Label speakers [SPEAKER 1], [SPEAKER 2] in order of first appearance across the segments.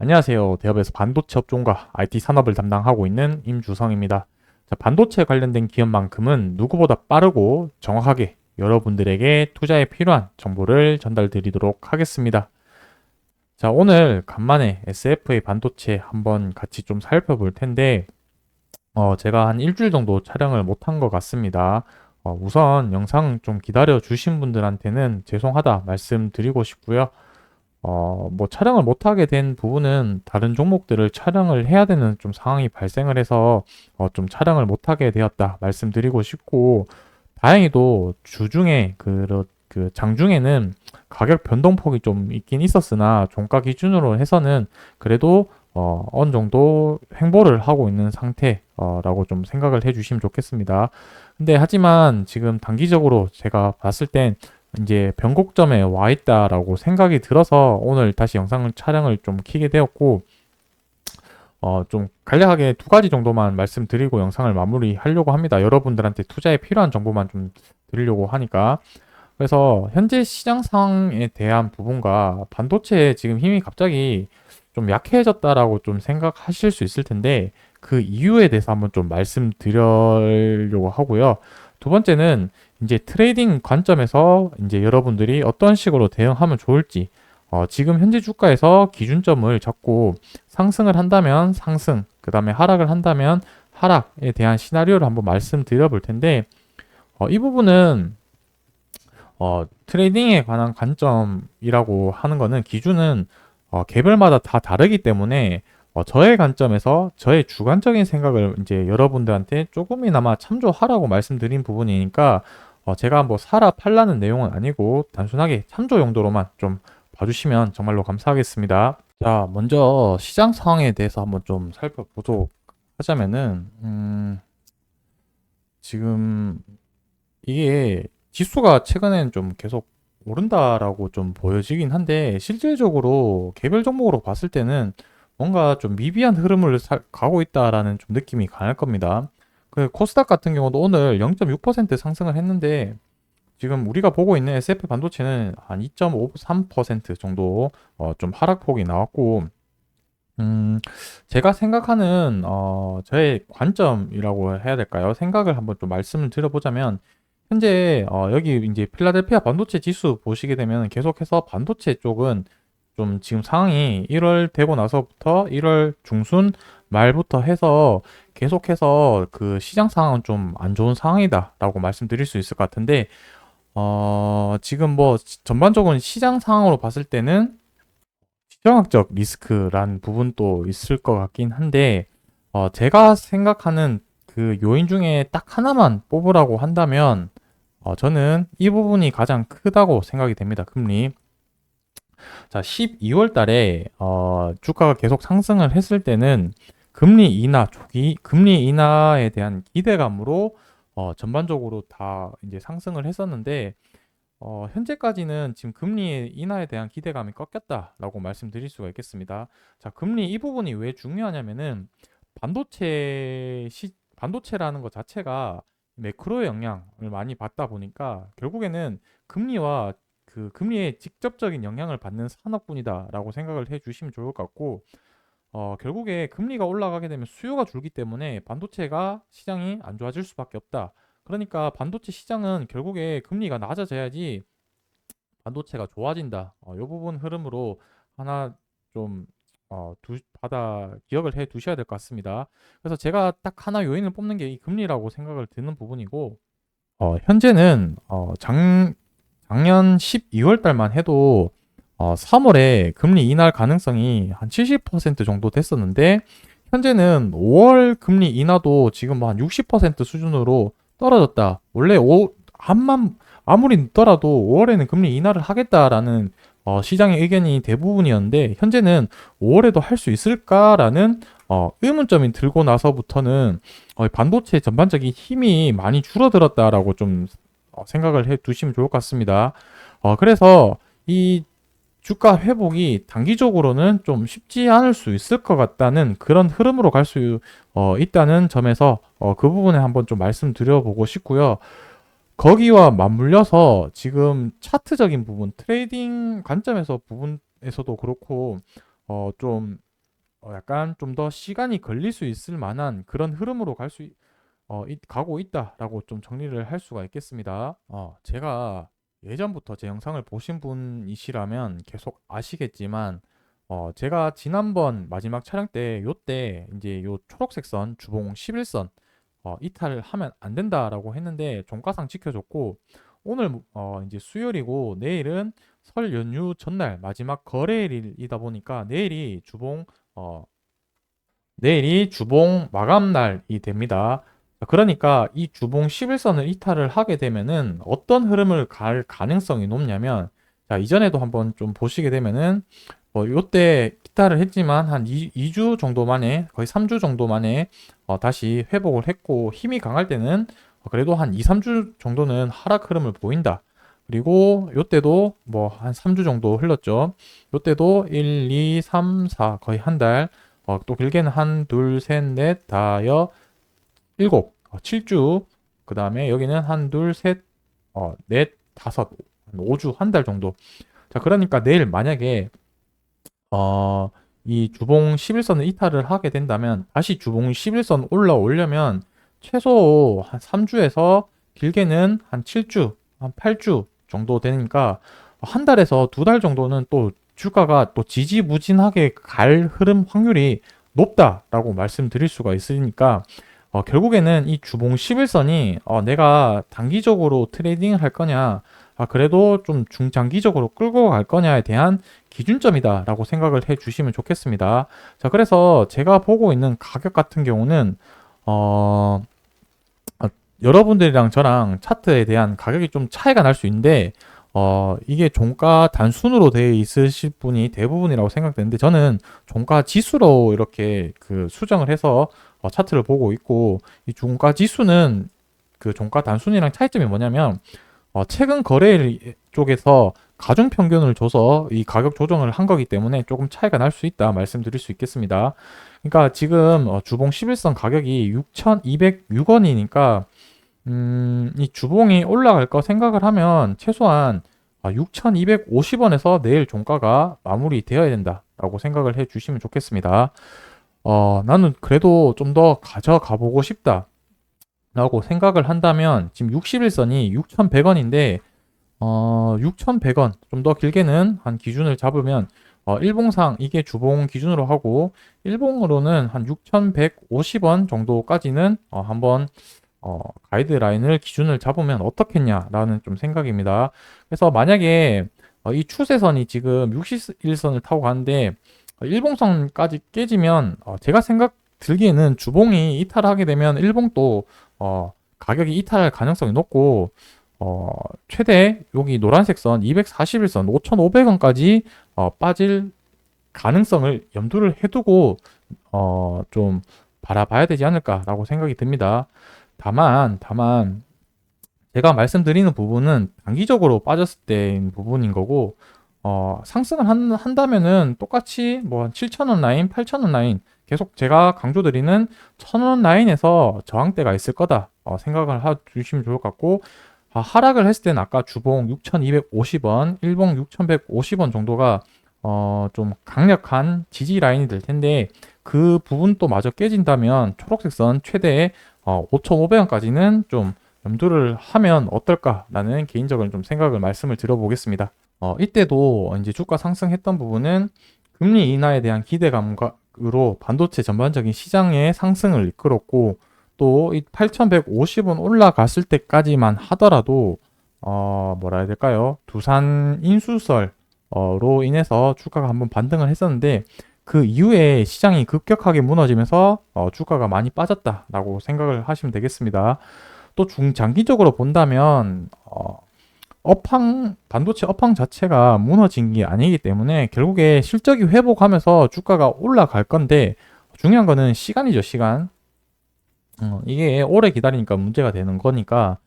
[SPEAKER 1] 안녕하세요. 대업에서 반도체 업종과 IT 산업을 담당하고 있는 임주성입니다. 자, 반도체 관련된 기업만큼은 누구보다 빠르고 정확하게 여러분들에게 투자에 필요한 정보를 전달드리도록 하겠습니다. 자, 오늘 간만에 SFA 반도체 한번 같이 좀 살펴볼 텐데, 제가 한 일주일 정도 촬영을 못한 것 같습니다. 우선 영상 좀 기다려 주신 분들한테는 죄송하다 말씀드리고 싶고요. 뭐 촬영을 못하게 된 부분은 다른 종목들을 촬영을 해야 되는 좀 상황이 발생을 해서 좀 촬영을 못하게 되었다 말씀드리고 싶고, 다행히도 주중에 그 장중에는 가격 변동폭이 좀 있긴 있었으나 종가 기준으로 해서는 그래도 어느 정도 횡보를 하고 있는 상태라고 좀 생각을 해주시면 좋겠습니다. 근데 하지만 지금 단기적으로 제가 봤을 땐 이제 변곡점에 와 있다라고 생각이 들어서 오늘 다시 영상을 촬영을 좀 키게 되었고, 좀 간략하게 두 가지 정도만 말씀드리고 영상을 마무리하려고 합니다. 여러분들한테 투자에 필요한 정보만 좀 드리려고 하니까. 그래서 현재 시장 상황에 대한 부분과 반도체의 지금 힘이 갑자기 좀 약해졌다라고 좀 생각하실 수 있을 텐데, 그 이유에 대해서 한번 좀 말씀드리려고 하고요. 두 번째는 이제 트레이딩 관점에서 이제 여러분들이 어떤 식으로 대응하면 좋을지, 지금 현재 주가에서 기준점을 잡고 상승을 한다면 상승, 그 다음에 하락을 한다면 하락에 대한 시나리오를 한번 말씀드려 볼 텐데, 이 부분은 트레이딩에 관한 관점이라고 하는 거는 기준은 개별마다 다 다르기 때문에 저의 관점에서 저의 주관적인 생각을 이제 여러분들한테 조금이나마 참조하라고 말씀드린 부분이니까, 제가 뭐 사라 팔라는 내용은 아니고 단순하게 참조 용도로만 좀 봐주시면 정말로 감사하겠습니다. 자, 먼저 시장 상황에 대해서 한번 좀 살펴보도록 하자면은, 지금 이게 지수가 최근엔 좀 계속 오른다라고 좀 보여지긴 한데, 실질적으로 개별 종목으로 봤을 때는 뭔가 좀 미비한 흐름을 가고 있다라는 좀 느낌이 강할 겁니다. 그 코스닥 같은 경우도 오늘 0.6% 상승을 했는데, 지금 우리가 보고 있는 SF 반도체는 한 2.53% 정도 좀 하락폭이 나왔고, 음, 제가 생각하는 저의 관점이라고 해야 될까요? 생각을 한번 좀 말씀을 드려보자면, 현재 여기 이제 필라델피아 반도체 지수 보시게 되면 계속해서 반도체 쪽은 좀 지금 상황이 1월 되고 나서부터 1월 중순 말부터 해서 계속해서 그 시장 상황은 좀 안 좋은 상황이다라고 말씀드릴 수 있을 것 같은데, 지금 뭐 전반적인 시장 상황으로 봤을 때는 지정학적 리스크란 부분도 있을 것 같긴 한데, 제가 생각하는 그 요인 중에 딱 하나만 뽑으라고 한다면, 저는 이 부분이 가장 크다고 생각이 됩니다. 금리. 자, 12월 달에 주가가 계속 상승을 했을 때는 금리 인하 초기 금리 인하에 대한 기대감으로 전반적으로 다 이제 상승을 했었는데, 현재까지는 지금 금리 인하에 대한 기대감이 꺾였다라고 말씀드릴 수가 있겠습니다. 자, 금리 이 부분이 왜 중요하냐면은 반도체라는 것 자체가 매크로의 영향을 많이 받다 보니까 결국에는 금리와 그 금리에 직접적인 영향을 받는 산업군이다라고 생각을 해 주시면 좋을 것 같고, 결국에 금리가 올라가게 되면 수요가 줄기 때문에 반도체가 시장이 안 좋아질 수밖에 없다. 그러니까 반도체 시장은 결국에 금리가 낮아져야지 반도체가 좋아진다. 이 부분 흐름으로 하나 좀 받아 기억을 해 두셔야 될 것 같습니다. 그래서 제가 딱 하나 요인을 뽑는 게 이 금리라고 생각을 드는 부분이고, 현재는 작년 12월 달만 해도 3월에 금리 인하 가능성이 한 70% 정도 됐었는데, 현재는 5월 금리 인하도 지금 뭐 한 60% 수준으로 떨어졌다. 원래 한만 아무리 늦더라도 5월에는 금리 인하를 하겠다라는 시장의 의견이 대부분이었는데, 현재는 5월에도 할 수 있을까라는 의문점이 들고 나서부터는 반도체 전반적인 힘이 많이 줄어들었다라고 좀 생각을 해 두시면 좋을 것 같습니다. 그래서 이 주가 회복이 단기적으로는 좀 쉽지 않을 수 있을 것 같다는 그런 흐름으로 갈 수 있다는 점에서 그 부분에 한번 좀 말씀드려보고 싶고요. 거기와 맞물려서 지금 차트적인 부분, 트레이딩 관점에서 부분에서도 그렇고, 좀 약간 좀 더 시간이 걸릴 수 있을 만한 그런 흐름으로 가고 있다라고 좀 정리를 할 수가 있겠습니다. 제가 예전부터 제 영상을 보신 분이시라면 계속 아시겠지만, 제가 지난번 마지막 촬영 때 요때 이제 요 초록색 선 주봉 11선 이탈을 하면 안 된다라고 했는데 종가상 지켜줬고, 오늘 이제 수요일이고 내일은 설 연휴 전날 마지막 거래일이다 보니까 어, 내일이 주봉 마감 날이 됩니다. 그러니까 이 주봉 11선을 이탈을 하게 되면은 어떤 흐름을 갈 가능성이 높냐면, 자, 이전에도 한번 좀 보시게 되면은 요때 이탈을 했지만 한 2주 정도 만에, 거의 3주 정도 만에 다시 회복을 했고, 힘이 강할 때는 그래도 한 2, 3주 정도는 하락 흐름을 보인다. 그리고 요때도 뭐 한 3주 정도 흘렀죠. 요때도 1, 2, 3, 4 거의 한 달, 또 길게는 한, 둘, 셋, 넷, 다여, 일곱, 7주. 그 다음에 여기는 한, 둘, 셋, 넷, 다섯, 한 5주, 한 달 정도. 자, 그러니까 내일 만약에 이 주봉 11선을 이탈을 하게 된다면 다시 주봉 11선 올라오려면 최소 한 3주에서 길게는 한 7주, 한 8주 정도 되니까 한 달에서 두 달 정도는 또 주가가 또 지지부진하게 갈 흐름 확률이 높다라고 말씀드릴 수가 있으니까, 결국에는 이 주봉 11선이 내가 단기적으로 트레이딩을 할 거냐, 그래도 좀 중장기적으로 끌고 갈 거냐에 대한 기준점이다라고 생각을 해 주시면 좋겠습니다. 자, 그래서 제가 보고 있는 가격 같은 경우는 어, 여러분들이랑 저랑 차트에 대한 가격이 좀 차이가 날 수 있는데, 이게 종가 단순으로 되어 있으실 분이 대부분이라고 생각되는데, 저는 종가 지수로 이렇게 그 수정을 해서 차트를 보고 있고, 이 종가 지수는 그 종가 단순이랑 차이점이 뭐냐면, 최근 거래일 쪽에서 가중 평균을 줘서 이 가격 조정을 한 거기 때문에 조금 차이가 날 수 있다 말씀드릴 수 있겠습니다. 그러니까 지금 주봉 11선 가격이 6,206원이니까 이 주봉이 올라갈 거 생각을 하면 최소한 6,250원에서 내일 종가가 마무리되어야 된다라고 생각을 해 주시면 좋겠습니다. 나는 그래도 좀 더 가져가 보고 싶다 라고 생각을 한다면, 지금 60일선이 6,100원인데 6,100원, 좀 더 길게는 한 기준을 잡으면, 일봉상 이게 주봉 기준으로 하고 일봉으로는 한 6,150원 정도까지는 한번 가이드라인을 기준을 잡으면 어떻겠냐라는 좀 생각입니다. 그래서 만약에 이 추세선이 지금 61선을 타고 가는데 일봉선까지 깨지면, 제가 생각 들기에는 주봉이 이탈하게 되면 일봉도 가격이 이탈할 가능성이 높고, 최대 여기 노란색 선 241선 5,500원까지 빠질 가능성을 염두를 해두고 좀 바라봐야 되지 않을까라고 생각이 듭니다. 다만 제가 말씀드리는 부분은 단기적으로 빠졌을 때인 부분인 거고, 상승을 한다면은 똑같이 뭐 7,000원 라인, 8,000원 라인, 계속 제가 강조드리는 1,000원 라인에서 저항대가 있을 거다 생각을 해주시면 좋을 것 같고, 하락을 했을 때는 아까 주봉 6,250원, 일봉 6,150원 정도가 좀 강력한 지지 라인이 될 텐데, 그 부분도 마저 깨진다면 초록색 선 최대 5,500원까지는 좀 염두를 하면 어떨까라는 개인적인 좀 생각을 말씀을 드려보겠습니다. 이때도 이제 주가 상승했던 부분은 금리 인하에 대한 기대감으로 반도체 전반적인 시장의 상승을 이끌었고, 또 이 8,150원 올라갔을 때까지만 하더라도 뭐라 해야 될까요? 두산 인수설로 인해서 주가가 한번 반등을 했었는데, 그 이후에 시장이 급격하게 무너지면서 주가가 많이 빠졌다라고 생각을 하시면 되겠습니다. 또 중장기적으로 본다면 반도체 업황 자체가 무너진 게 아니기 때문에 결국에 실적이 회복하면서 주가가 올라갈 건데, 중요한 거는 시간이죠, 시간. 이게 오래 기다리니까 문제가 되는 거니까,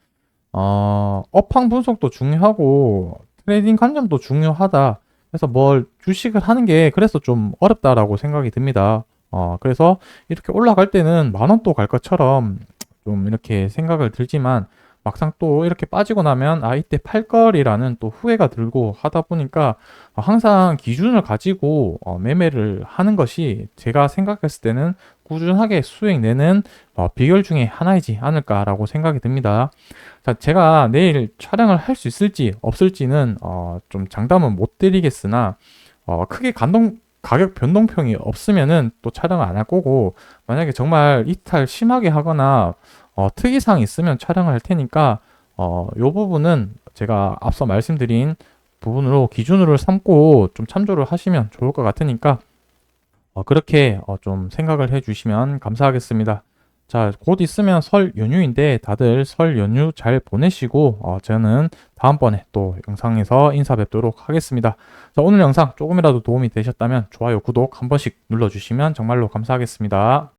[SPEAKER 1] 업황 분석도 중요하고 트레이딩 관점도 중요하다. 그래서 뭘 주식을 하는 게 그래서 좀 어렵다라고 생각이 듭니다. 그래서 이렇게 올라갈 때는 10,000원 또 갈 것처럼 좀 이렇게 생각을 들지만, 막상 또 이렇게 빠지고 나면 이때 팔걸이라는 또 후회가 들고 하다 보니까 항상 기준을 가지고 매매를 하는 것이 제가 생각했을 때는 꾸준하게 수익 내는 비결 중에 하나이지 않을까라고 생각이 듭니다. 자, 제가 내일 촬영을 할 수 있을지 없을지는 좀 장담은 못 드리겠으나 크게 가격 변동평이 없으면은 또 촬영을 안 할 거고, 만약에 정말 이탈 심하게 하거나 특이사항이 있으면 촬영을 할 테니까 요 부분은 제가 앞서 말씀드린 부분으로 기준으로 삼고 좀 참조를 하시면 좋을 것 같으니까 그렇게 좀 생각을 해 주시면 감사하겠습니다. 자, 곧 있으면 설 연휴인데 다들 설 연휴 잘 보내시고 저는 다음번에 또 영상에서 인사뵙도록 하겠습니다. 자, 오늘 영상 조금이라도 도움이 되셨다면 좋아요, 구독 한 번씩 눌러주시면 정말로 감사하겠습니다.